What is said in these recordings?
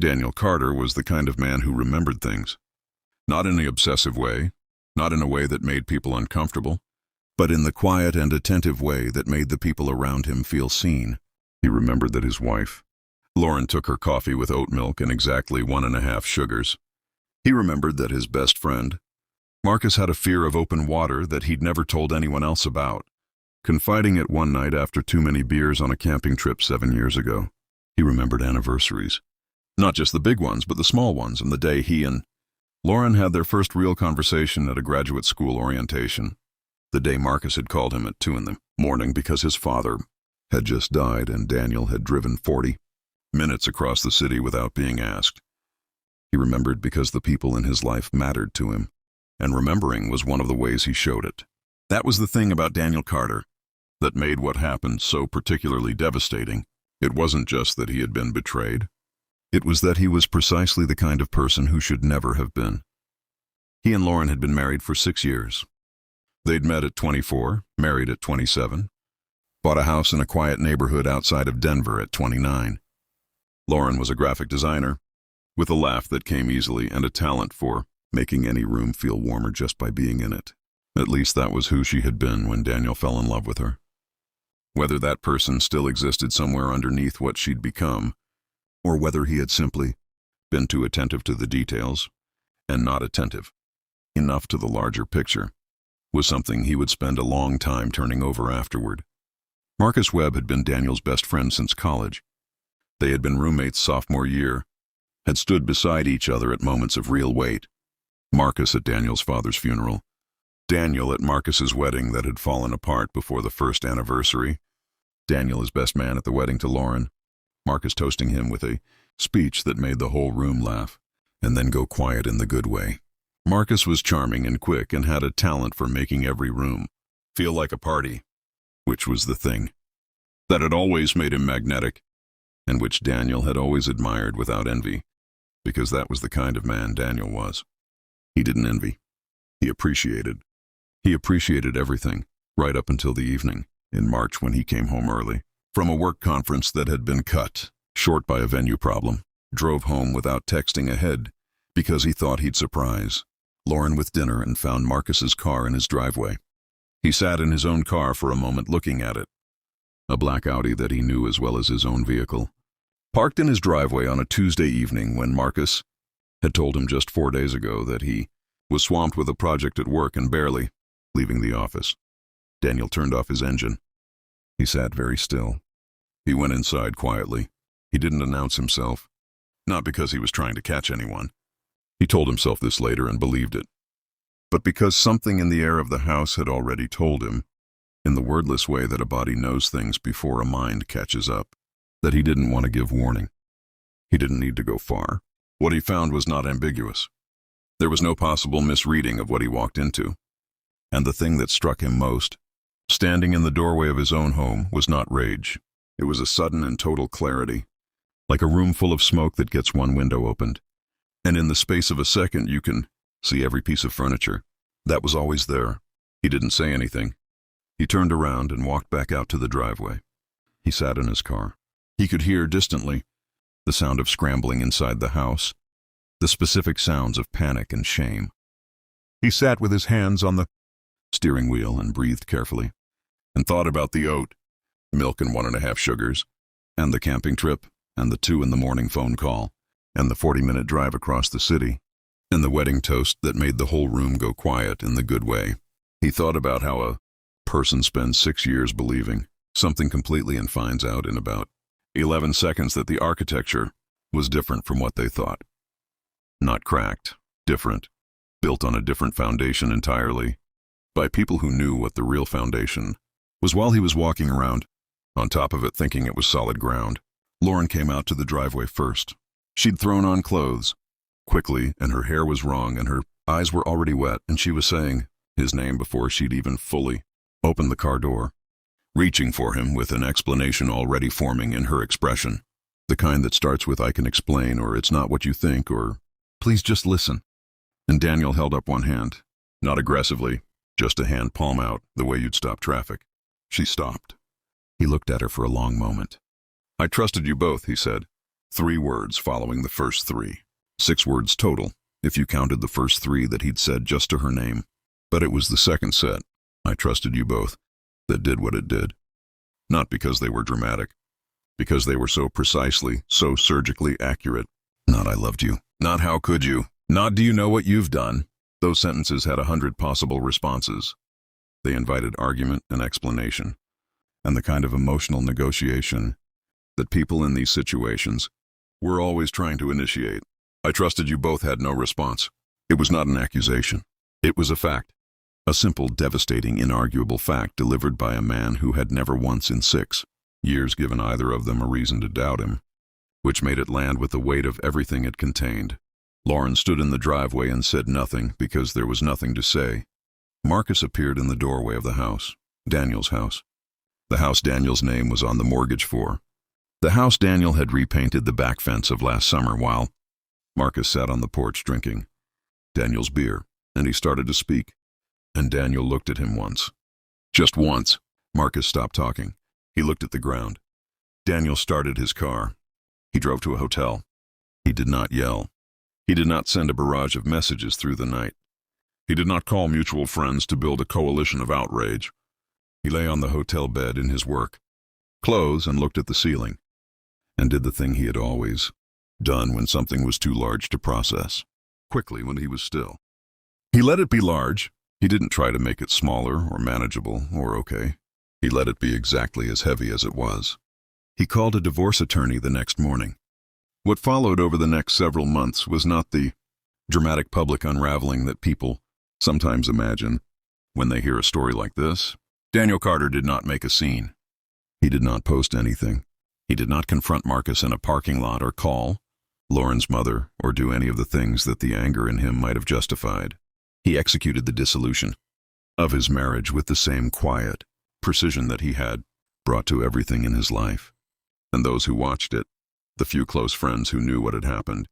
Daniel Carter was the kind of man who remembered things. Not in an obsessive way, not in a way that made people uncomfortable, but in the quiet and attentive way that made the people around him feel seen. He remembered that his wife, Lauren, took her coffee with oat milk and exactly 1.5 sugars. He remembered that his best friend, Marcus, had a fear of open water that he'd never told anyone else about, confiding it one night after too many beers on a camping trip 7 years ago. He remembered anniversaries. Not just the big ones, but the small ones, and the day he and Lauren had their first real conversation at a graduate school orientation. The day Marcus had called him at 2 in the morning because his father had just died and Daniel had driven 40 minutes across the city without being asked. He remembered because the people in his life mattered to him, and remembering was one of the ways he showed it. That was the thing about Daniel Carter that made what happened so particularly devastating. It wasn't just that he had been betrayed. It was that he was precisely the kind of person who should never have been. He and Lauren had been married for 6 years. They'd met at 24, married at 27, bought a house in a quiet neighborhood outside of Denver at 29. Lauren was a graphic designer, with a laugh that came easily and a talent for making any room feel warmer just by being in it. At least that was who she had been when Daniel fell in love with her. Whether that person still existed somewhere underneath what she'd become, or whether he had simply been too attentive to the details and not attentive enough to the larger picture, was something he would spend a long time turning over afterward. Marcus Webb had been Daniel's best friend since college. They had been roommates sophomore year, had stood beside each other at moments of real weight. Marcus at Daniel's father's funeral, Daniel at Marcus's wedding that had fallen apart before the first anniversary, Daniel as best man at the wedding to Lauren, Marcus toasting him with a speech that made the whole room laugh, and then go quiet in the good way. Marcus was charming and quick and had a talent for making every room feel like a party, which was the thing that had always made him magnetic, and which Daniel had always admired without envy, because that was the kind of man Daniel was. He didn't envy. He appreciated. He appreciated everything, right up until the evening, in March when he came home early from a work conference that had been cut short by a venue problem, drove home without texting ahead because he thought he'd surprise Lauren with dinner and found Marcus's car in his driveway. He sat in his own car for a moment looking at it, a black Audi that he knew as well as his own vehicle, parked in his driveway on a Tuesday evening when Marcus had told him just 4 days ago that he was swamped with a project at work and barely leaving the office. Daniel turned off his engine. He sat very still. He went inside quietly. He didn't announce himself, not because he was trying to catch anyone. He told himself this later and believed it, but because something in the air of the house had already told him, in the wordless way that a body knows things before a mind catches up, that he didn't want to give warning. He didn't need to go far. What he found was not ambiguous. There was no possible misreading of what he walked into. And the thing that struck him most, standing in the doorway of his own home, was not rage. It was a sudden and total clarity, like a room full of smoke that gets one window opened, and in the space of a second you can see every piece of furniture. That was always there. He didn't say anything. He turned around and walked back out to the driveway. He sat in his car. He could hear distantly the sound of scrambling inside the house, the specific sounds of panic and shame. He sat with his hands on the steering wheel and breathed carefully, and thought about the oat, milk and 1.5 sugars, and the camping trip, and the 2 in the morning phone call, and the 40-minute drive across the city, and the wedding toast that made the whole room go quiet in the good way. He thought about how a person spends 6 years believing something completely and finds out in about 11 seconds that the architecture was different from what they thought. Not cracked, different, built on a different foundation entirely, by people who knew what the real foundation was. While he was walking around, on top of it thinking it was solid ground, Lauren came out to the driveway first. She'd thrown on clothes quickly, and her hair was wrong, and her eyes were already wet, and she was saying his name before she'd even fully opened the car door, reaching for him with an explanation already forming in her expression, the kind that starts with "I can explain," or "It's not what you think," or "Please just listen." And Daniel held up one hand, not aggressively, just a hand palm out, the way you'd stop traffic. She stopped. He looked at her for a long moment. "I trusted you both," he said, 3 words following the first 3. 6 words total, if you counted the first 3 that he'd said just to her name. But it was the second set, "I trusted you both," that did what it did. Not because they were dramatic. Because they were so precisely, so surgically accurate. Not "I loved you." Not "how could you." Not "do you know what you've done." Those sentences had 100 possible responses. They invited argument and explanation, and the kind of emotional negotiation that people in these situations were always trying to initiate. "I trusted you both" had no response. It was not an accusation. It was a fact. A simple, devastating, inarguable fact delivered by a man who had never once in 6 years given either of them a reason to doubt him, which made it land with the weight of everything it contained. Lauren stood in the driveway and said nothing because there was nothing to say. Marcus appeared in the doorway of the house, Daniel's house. The house Daniel's name was on the mortgage for. The house Daniel had repainted the back fence of last summer while Marcus sat on the porch drinking Daniel's beer, and he started to speak. And Daniel looked at him once. Just once. Marcus stopped talking. He looked at the ground. Daniel started his car. He drove to a hotel. He did not yell. He did not send a barrage of messages through the night. He did not call mutual friends to build a coalition of outrage. He lay on the hotel bed in his work clothes and looked at the ceiling, and did the thing he had always done when something was too large to process, quickly when he was still. He let it be large. He didn't try to make it smaller or manageable or okay. He let it be exactly as heavy as it was. He called a divorce attorney the next morning. What followed over the next several months was not the dramatic public unraveling that people sometimes imagine when they hear a story like this. Daniel Carter did not make a scene. He did not post anything. He did not confront Marcus in a parking lot or call Lauren's mother or do any of the things that the anger in him might have justified. He executed the dissolution of his marriage with the same quiet precision that he had brought to everything in his life. And those who watched it, the few close friends who knew what had happened,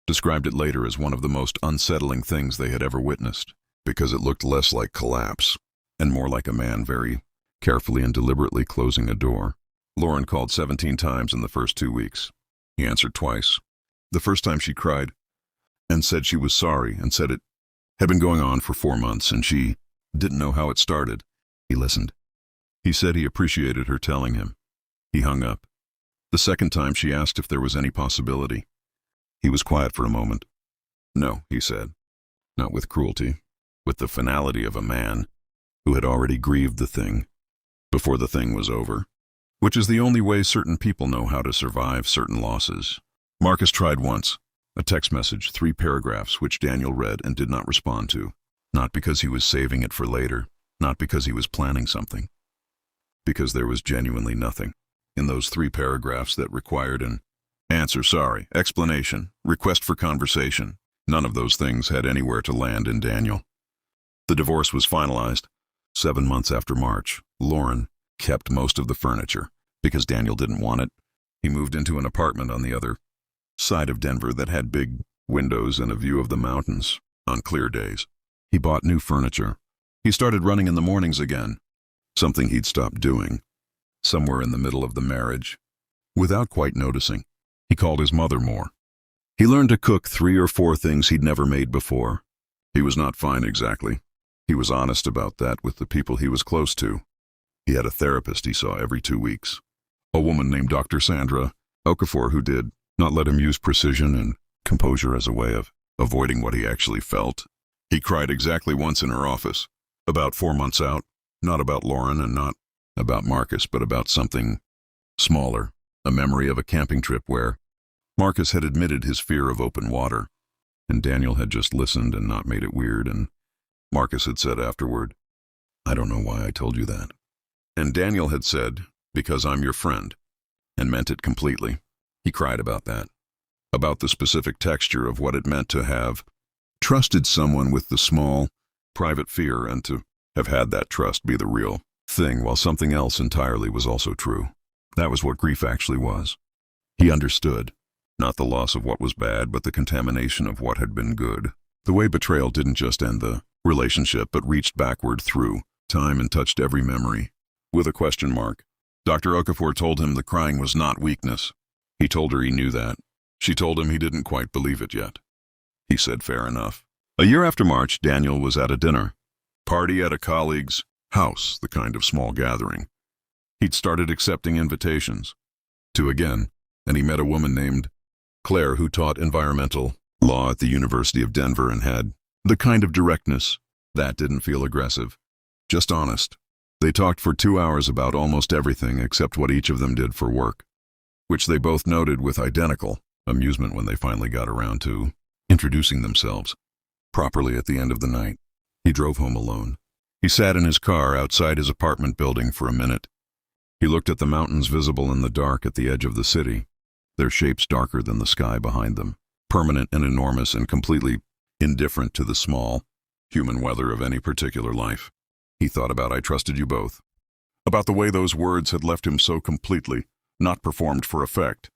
described it later as one of the most unsettling things they had ever witnessed, because it looked less like collapse and more like a man very carefully and deliberately closing a door. Lauren called 17 times in the first 2 weeks. He answered twice. The first time she cried and said she was sorry and said it had been going on for 4 months and she didn't know how it started. He listened. He said he appreciated her telling him. He hung up. The second time she asked if there was any possibility. He was quiet for a moment. "No," he said, not with cruelty, with the finality of a man who had already grieved the thing before the thing was over, which is the only way certain people know how to survive certain losses. Marcus tried once, a text message, 3 paragraphs, which Daniel read and did not respond to, not because he was saving it for later, not because he was planning something, because there was genuinely nothing in those 3 paragraphs that required an answer, sorry, explanation, request for conversation. None of those things had anywhere to land in Daniel. The divorce was finalized 7 months after March. Lauren kept most of the furniture because Daniel didn't want it. He moved into an apartment on the other side of Denver that had big windows and a view of the mountains on clear days. He bought new furniture. He started running in the mornings again, something he'd stopped doing somewhere in the middle of the marriage. Without quite noticing, he called his mother more. He learned to cook 3 or 4 things he'd never made before. He was not fine exactly. He was honest about that with the people he was close to. He had a therapist he saw every 2 weeks, a woman named Dr. Sandra Okafor, who did not let him use precision and composure as a way of avoiding what he actually felt. He cried exactly once in her office, about 4 months out, not about Lauren and not about Marcus, but about something smaller, a memory of a camping trip where Marcus had admitted his fear of open water, and Daniel had just listened and not made it weird, and Marcus had said afterward, "I don't know why I told you that." And Daniel had said, "Because I'm your friend," and meant it completely. He cried about that, about the specific texture of what it meant to have trusted someone with the small, private fear and to have had that trust be the real thing while something else entirely was also true. That was what grief actually was. He understood, not the loss of what was bad, but the contamination of what had been good. The way betrayal didn't just end the relationship, but reached backward through time and touched every memory. With a question mark. Dr. Okafor told him the crying was not weakness. He told her he knew that. She told him he didn't quite believe it yet. He said fair enough. A year after March, Daniel was at a dinner party at a colleague's house, the kind of small gathering. He'd started accepting invitations to again, and he met a woman named Claire who taught environmental law at the University of Denver and had the kind of directness that didn't feel aggressive, just honest. They talked for 2 hours about almost everything except what each of them did for work, which they both noted with identical amusement when they finally got around to introducing themselves properly at the end of the night. He drove home alone. He sat in his car outside his apartment building for a minute. He looked at the mountains visible in the dark at the edge of the city, their shapes darker than the sky behind them, permanent and enormous and completely indifferent to the small, human weather of any particular life. He thought about "I trusted you both," about the way those words had left him so completely, not performed for effect,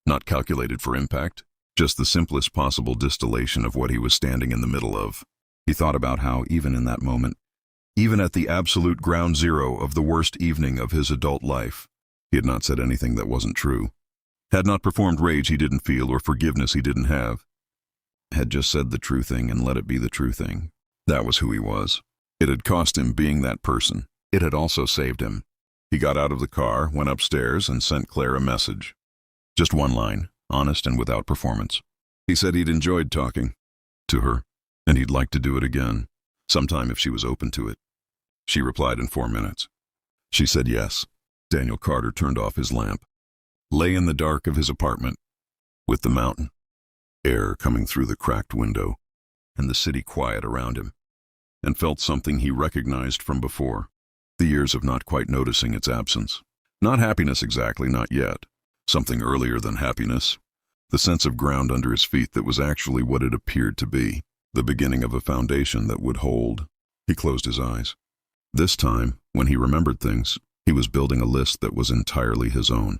not calculated for impact, just the simplest possible distillation of what he was standing in the middle of. He thought about how, even in that moment, even at the absolute ground zero of the worst evening of his adult life, he had not said anything that wasn't true, had not performed rage he didn't feel or forgiveness he didn't have, had just said the true thing and let it be the true thing. That was who he was. It had cost him being that person. It had also saved him. He got out of the car, went upstairs, and sent Claire a message. Just one line, honest and without performance. He said he'd enjoyed talking to her, and he'd like to do it again, sometime if she was open to it. She replied in 4 minutes. She said yes. Daniel Carter turned off his lamp, lay in the dark of his apartment, with the mountain air coming through the cracked window, and the city quiet around him, and felt something he recognized from before, the years of not quite noticing its absence. Not happiness exactly, not yet. Something earlier than happiness. The sense of ground under his feet that was actually what it appeared to be, the beginning of a foundation that would hold. He closed his eyes. This time, when he remembered things, he was building a list that was entirely his own.